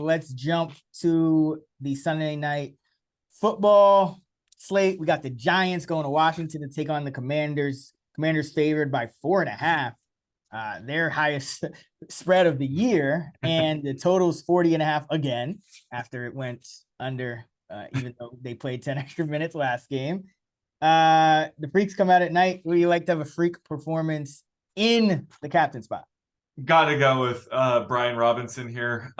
let's jump to the Sunday night football slate. We got the Giants going to Washington to take on the Commanders. Commanders favored by 4.5. Their highest spread of the year, and the total's 40.5 again after it went under, even though they played 10 extra minutes last game. The freaks come out at night. Would you like to have a freak performance in the captain spot? Gotta go with Brian Robinson here.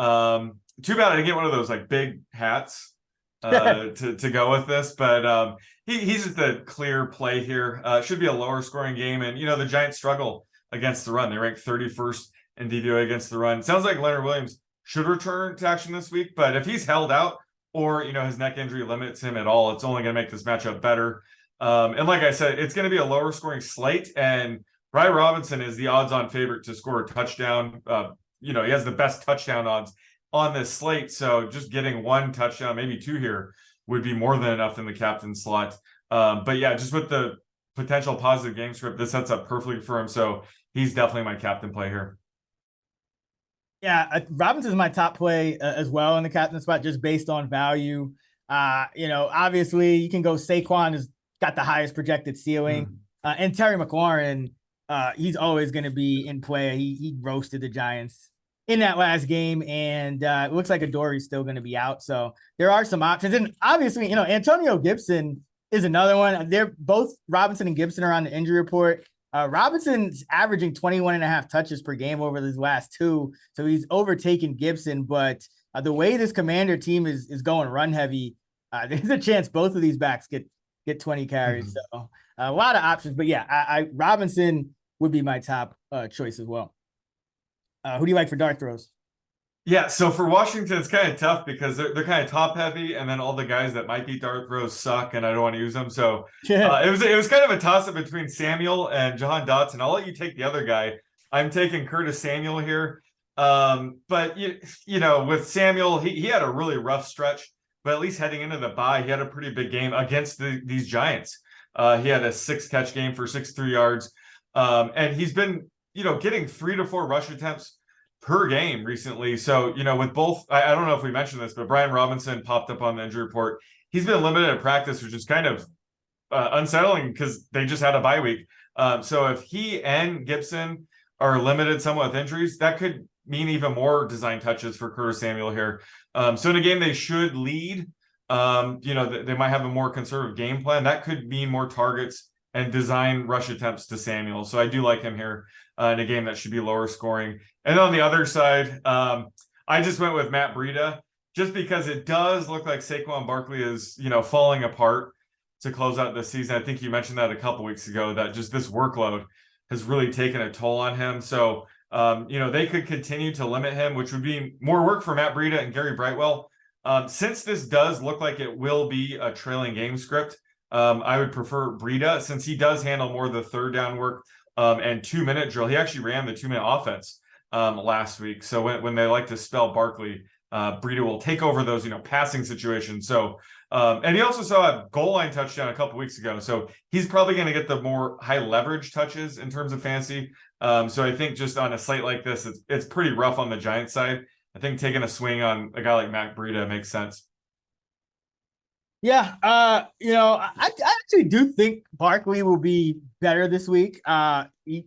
Too bad I didn't get one of those like big hats to go with this, but he's just a clear play here. Should be a lower scoring game, and the Giants struggle against the run. They rank 31st in DVOA against the run. Sounds like Leonard Williams should return to action this week, but if he's held out or his neck injury limits him at all, it's only going to make this matchup better. And like I said, it's going to be a lower scoring slate, and Brian Robinson is the odds-on favorite to score a touchdown. He has the best touchdown odds on this slate, so just getting one touchdown, maybe two here, would be more than enough in the captain slot. But yeah, just with the potential positive game script, this sets up perfectly for him. So he's definitely my captain play here. Yeah, Robinson's my top play as well in the captain spot, just based on value. Obviously you can go Saquon has got the highest projected ceiling, and Terry McLaurin. He's always going to be in play. He roasted the Giants in that last game, and it looks like Adore's still going to be out. So there are some options. And obviously, Antonio Gibson is another one. They're both, Robinson and Gibson, are on the injury report. Robinson's averaging 21.5 touches per game over these last two. So he's overtaken Gibson. But the way this Commander team is going run heavy, there's a chance both of these backs get 20 carries. So a lot of options. But yeah, Robinson would be my top choice as well. Who do you like for dart throws? Yeah, so for Washington, it's kind of tough because they're kind of top heavy, and then all the guys that might be dart throws suck, and I don't want to use them. So it was kind of a toss up between Samuel and Jahan Dotson. I'll let you take the other guy. I'm taking Curtis Samuel here. But with Samuel, he had a really rough stretch, but at least heading into the bye, he had a pretty big game against these Giants. He had a 6-catch game for 63 yards, and he's been getting 3 to 4 rush attempts per game recently. So, with both, I don't know if we mentioned this, but Brian Robinson popped up on the injury report. He's been limited at practice, which is kind of unsettling because they just had a bye week. So if he and Gibson are limited somewhat with injuries, that could mean even more design touches for Curtis Samuel here. So in a game they should lead, they might have a more conservative game plan. That could mean more targets and design rush attempts to Samuel. So I do like him here in a game that should be lower scoring. And on the other side, I just went with Matt Breida just because it does look like Saquon Barkley is, falling apart to close out this season. I think you mentioned that a couple weeks ago, that just this workload has really taken a toll on him. So, they could continue to limit him, which would be more work for Matt Breida and Gary Brightwell. Since this does look like it will be a trailing game script, I would prefer Breida since he does handle more of the third down work and 2-minute drill. He actually ran the 2-minute offense last week. So when they like to spell Barkley, Breida will take over those, passing situations. So, and he also saw a goal line touchdown a couple weeks ago. So he's probably going to get the more high leverage touches in terms of fantasy. So I think just on a slate like this, it's pretty rough on the Giants side. I think taking a swing on a guy like Matt Breida makes sense. Yeah, I actually do think Barkley will be better this week. He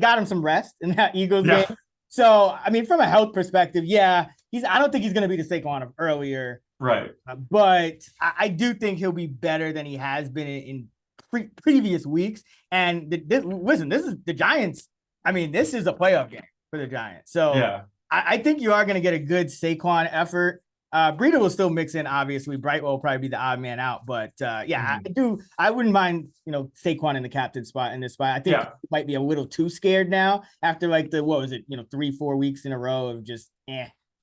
got him some rest in that Eagles game. So, I mean, from a health perspective, I don't think he's going to be the Saquon of earlier. Right. But I do think he'll be better than he has been in previous weeks. And listen, this is the Giants. I mean, this is a playoff game for the Giants. So I think you are going to get a good Saquon effort. Breida will still mix in, obviously. Brightwell will probably be the odd man out. But I wouldn't mind, Saquon in the captain spot in this spot. I think he might be a little too scared now after 3-4 weeks in a row of just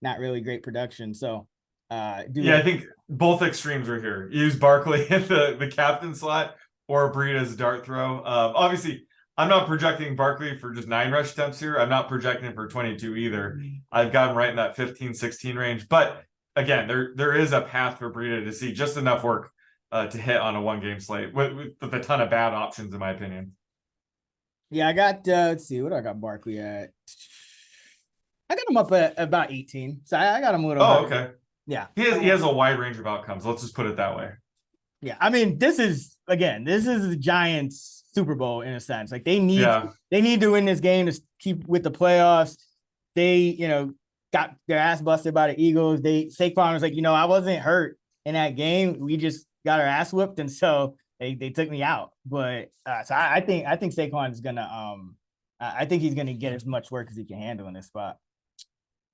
not really great production. So I think both extremes are here. Use Barkley in the captain slot or Breida's dart throw. Obviously, I'm not projecting Barkley for just 9 rush attempts here. I'm not projecting for 22 either. I've got him right in that 15-16 range. But again, there is a path for Breida to see just enough work to hit on a 1-game slate with a ton of bad options, in my opinion. Yeah, I got, let's see, what do I got Barkley at? I got him up at about 18. So I got him a little Oh, higher. okay. Yeah. He has a wide range of outcomes. Let's just put it that way. Yeah. I mean, this is the Giants Super Bowl in a sense. Like they need to win this game to keep with the playoffs. They, got their ass busted by the Eagles. Saquon was like, I wasn't hurt in that game. We just got our ass whipped. And so they took me out. But so I think Saquon is gonna I think he's gonna get as much work as he can handle in this spot.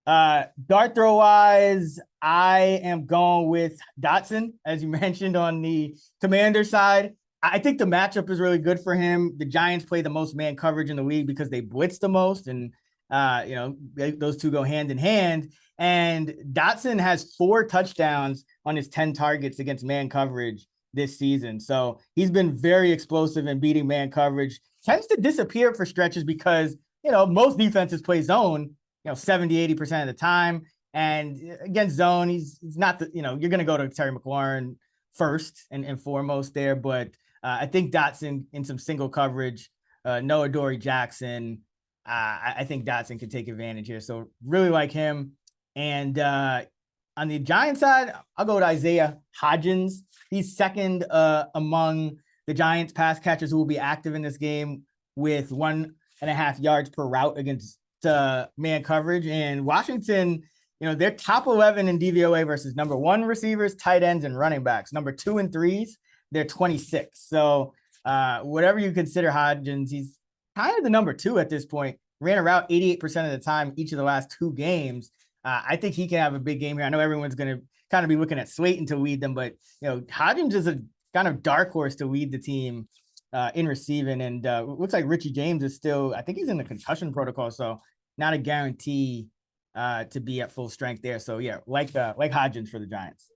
Dart throw wise, I am going with Dotson, as you mentioned on the Commander side. I think the matchup is really good for him. The Giants play the most man coverage in the league because they blitz the most, and those two go hand in hand. And Dotson has 4 touchdowns on his 10 targets against man coverage this season. So he's been very explosive in beating man coverage. Tends to disappear for stretches because, most defenses play zone, 70-80% of the time. And against zone, he's not you're going to go to Terry McLaurin first and foremost there. But I think Dotson in some single coverage, Noah Dory Jackson, I think Dotson could take advantage here. So really like him. And on the Giants side, I'll go with Isaiah Hodgins. He's second among the Giants pass catchers who will be active in this game with 1.5 yards per route against man coverage. And Washington, they're top 11 in DVOA versus number 1 receivers, tight ends, and running backs. Number 2 and 3s, they're 26. So whatever you consider Hodgins, he's kind of the number 2 at this point. Ran a route 88% of the time each of the last 2 games. I think he can have a big game here. I know everyone's going to kind of be looking at Slayton to lead them, but Hodgins is a kind of dark horse to lead the team in receiving. And it looks like Richie James is still, I think he's in the concussion protocol, so not a guarantee to be at full strength there. So yeah, like Hodgins for the Giants.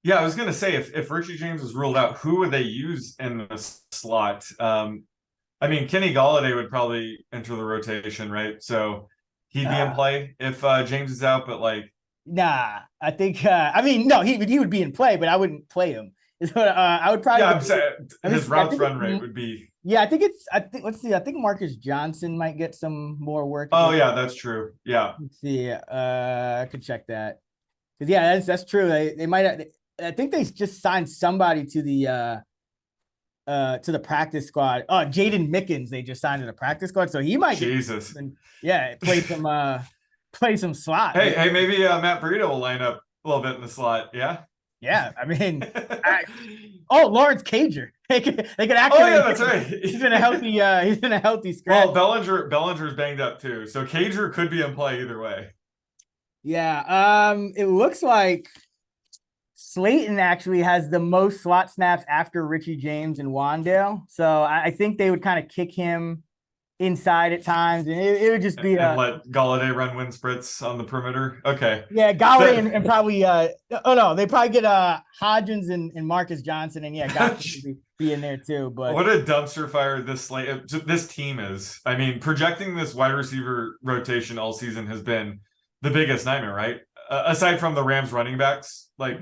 Yeah, I was gonna say if Richie James was ruled out, who would they use in the slot? I mean, Kenny Golladay would probably enter the rotation, right? So he'd be in play if James is out, but like, nah, I think no, he would be in play, but I wouldn't play him. I would probably. Yeah, I'm saying his routes run rate would be. Yeah, let's see. I think Marcus Johnson might get some more work. Oh yeah, that's true. Yeah. Let's see. I could check that. Because yeah, that's true. They might. I think they just signed somebody to the practice squad. Oh, Jaden Mickens, they just signed to the practice squad, so he might. Jesus. Play some slot. Hey, maybe Matt Burrito will line up a little bit in the slot. Yeah. Yeah, I mean, Lawrence Cager. They could activate. Oh yeah, that's right. He's in a healthy scratch. Well, Bellinger's banged up too, so Cager could be in play either way. Yeah. It looks like Slayton actually has the most slot snaps after Richie James and Wandale. So I think they would kind of kick him inside at times, and it would just be and let Golladay run wind sprints on the perimeter. Okay. Yeah, Golladay and probably they probably get Hodgins and Marcus Johnson, and Golladay would be in there too. But what a dumpster fire this team is. I mean, projecting this wide receiver rotation all season has been the biggest nightmare, right? Aside from the Rams running backs, the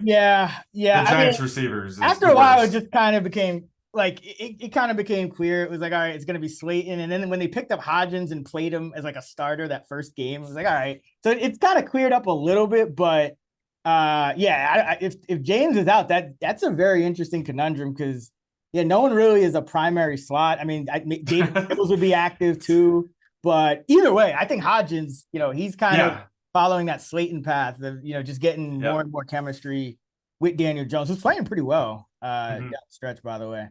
Giants receivers. After a while, it just kind of became it kind of became clear. It was like, all right, it's going to be Slayton. And then when they picked up Hodgins and played him as like a starter that first game, it was like, all right. So it's kind of cleared up a little bit, but if James is out, that's a very interesting conundrum because no one really is a primary slot. I mean, David Nichols would be active too, but either way, I think Hodgins, he's kind of following that Slayton path of, just getting more and more chemistry with Daniel Jones, who's playing pretty well down the stretch, by the way.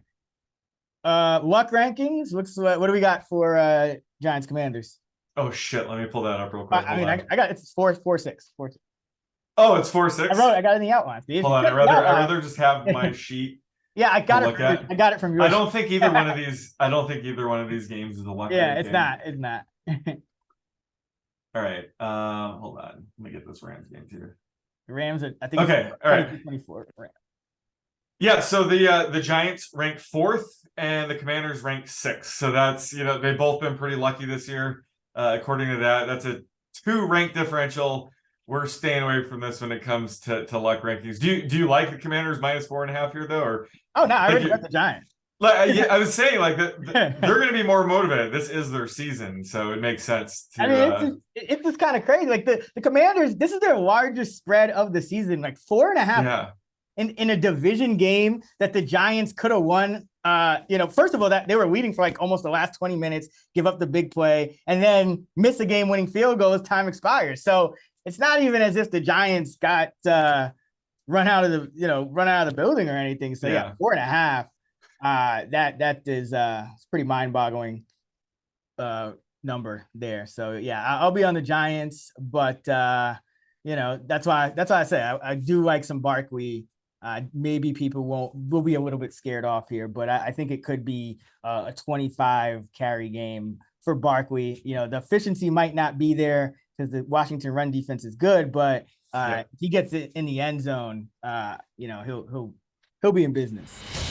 Luck rankings. What do we got for Giants Commanders? Oh shit! Let me pull that up real quick. I got it's 4-6. Oh, it's 4-6. I got it in the outline. Hold on, I'd rather just have my sheet. Yeah, I got it. I got it from your. I don't think either one of these games is a luck. Yeah, it's not. It's not. All right. Hold on. Let me get this Rams game here. The Rams, I think. Okay. All right. 24. Yeah, so the Giants rank 4th and the Commanders rank 6th. So that's, they've both been pretty lucky this year. According to that, that's a 2 rank differential. We're staying away from this when it comes to luck rankings. Do you like the Commanders -4.5 here though? Or I already got the Giants. Like, yeah, I was saying, like they're going to be more motivated. This is their season, so it makes sense to. I mean, it's just kind of crazy. Like the Commanders, this is their largest spread of the season, like 4.5 yeah. in a division game that the Giants could have won. First of all, that they were leading for like almost the last 20 minutes, give up the big play, and then miss a game-winning field goal as time expires. So it's not even as if the Giants got run out of the building or anything. So yeah 4.5. That is it's pretty mind-boggling number there. So yeah, I'll be on the Giants, but that's why I say I do like some Barkley. Maybe people will be a little bit scared off here, but I think it could be a 25 carry game for Barkley. The efficiency might not be there because the Washington run defense is good, but if he gets it in the end zone, he'll be in business.